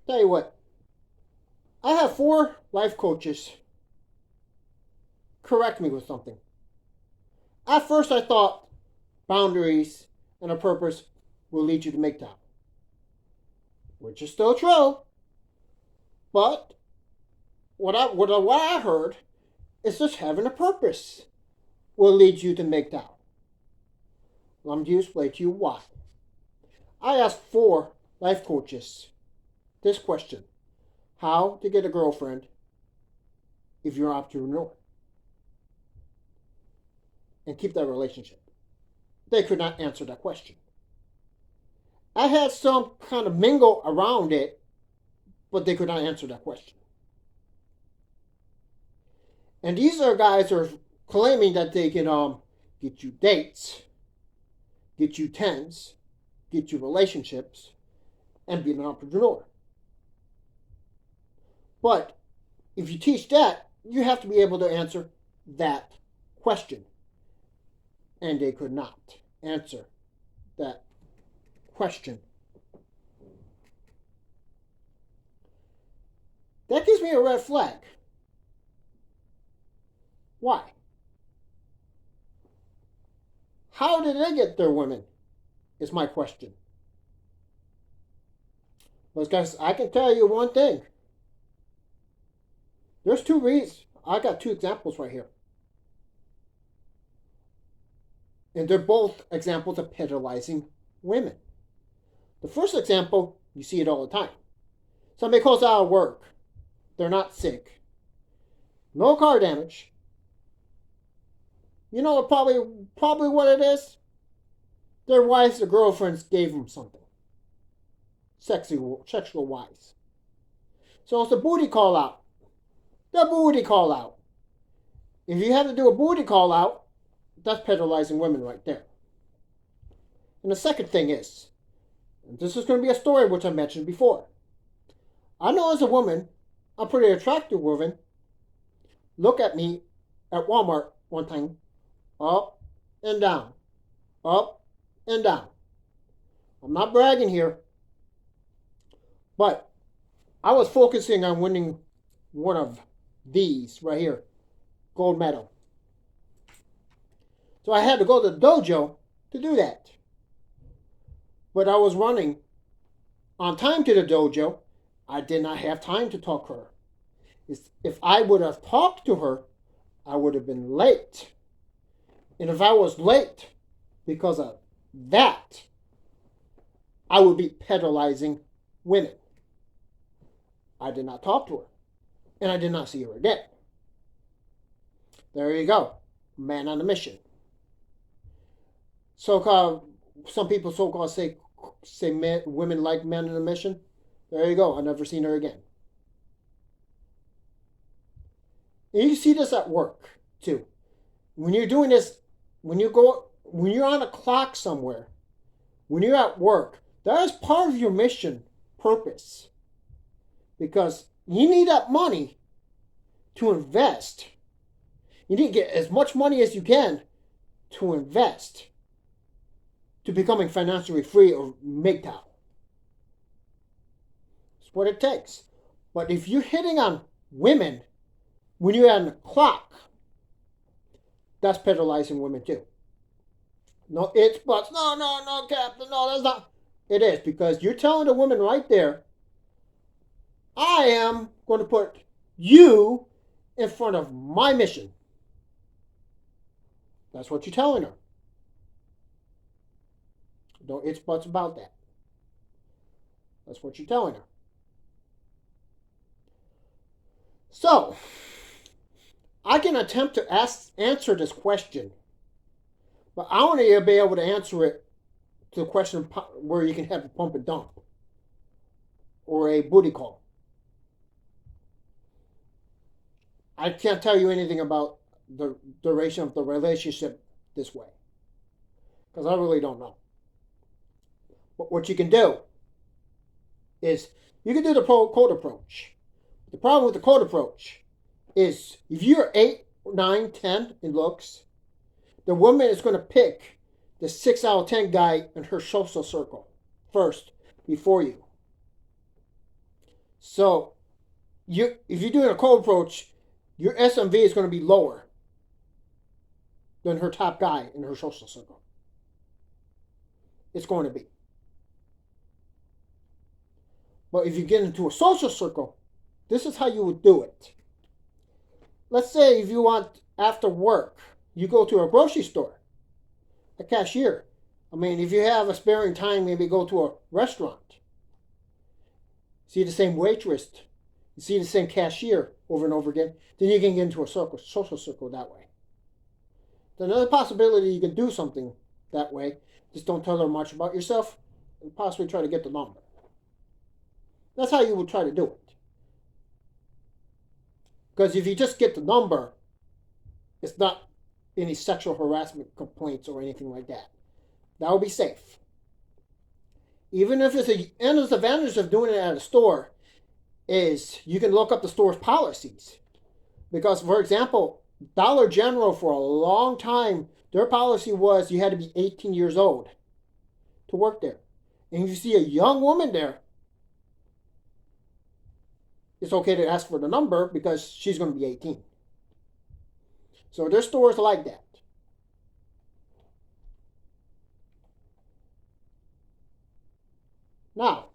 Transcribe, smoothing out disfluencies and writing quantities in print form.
Tell you what, I have 4 life coaches correct me with something. At first, I thought boundaries and a purpose will lead you to make time, which is still true. But what I heard is just having a purpose will lead you to make time. I'm going to explain to you why. I asked 4 life coaches this question: how to get a girlfriend if you're an entrepreneur and keep that relationship. They could not answer that question. I had some kind of mingle around it, but they could not answer that question. And these are guys who are claiming that they can get you dates, get you tens, get you relationships, and be an entrepreneur. But if you teach that, you have to be able to answer that question. And they could not answer that question. That gives me a red flag. Why? How did they get their women? Is my question. But guys, I can tell you one thing. There's 2 reasons. I got 2 examples right here. And they're both examples of pedalizing women. The first example, you see it all the time. Somebody calls out of work. They're not sick. No car damage. You know probably what it is? Their wives or girlfriends gave them something. Sexual wise. So it's a booty call out. The booty call out. If you have to do a booty call out, that's pedalizing women right there. And the second thing is, and this is going to be a story which I mentioned before. I know as a woman, a pretty attractive woman, look at me at Walmart one time, up and down, up and down. I'm not bragging here, but I was focusing on winning one of these right here, gold medal. So I had to go to the dojo to do that. But I was running on time to the dojo. I did not have time to talk to her. If I would have talked to her, I would have been late. And if I was late because of that, I would be pedalizing women. I did not talk to her. And I did not see her again. There you go. Man on a mission. So-called, some people so-called say women like men on a mission. There you go. I've never seen her again. And you see this at work too. When you're doing this, when you're on a clock somewhere, when you're at work, that is part of your mission purpose. Because you need that money to invest. You need to get as much money as you can to invest to becoming financially free or MGTOW. That's what it takes. But if you're hitting on women when you're on the clock, that's pedalizing women too. No it's, buts. No, Captain. No, that's not. It is, because you're telling the woman right there, I am going to put you in front of my mission. That's what you're telling her. No it's, buts about that. That's what you're telling her. So, I can attempt to answer this question, but I want to be able to answer it to the question where you can have a pump and dump or a booty call. I can't tell you anything about the duration of the relationship this way, because I really don't know. But what you can do is you can do the cold approach. The problem with the cold approach is if you're 8, 9, 10 in looks, the woman is going to pick the 6 out of 10 guy in her social circle first before you. So if you're doing a cold approach, your SMV is going to be lower than her top guy in her social circle. It's going to be. But if you get into a social circle, this is how you would do it. Let's say if you want after work, you go to a grocery store, a cashier. I mean, if you have a sparing time, maybe go to a restaurant. See the same waitress, you see the same cashier over and over again, then you can get into a social circle that way. There's another possibility you can do something that way. Just don't tell her much about yourself and possibly try to get the number. That's how you would try to do it. Because if you just get the number, it's not any sexual harassment complaints or anything like that. That will be safe. Even if it's and the advantage of doing it at a store is you can look up the store's policies. Because, for example, Dollar General for a long time, their policy was you had to be 18 years old to work there. And if you see a young woman there, it's okay to ask for the number because she's going to be 18. So there's stores like that. Now,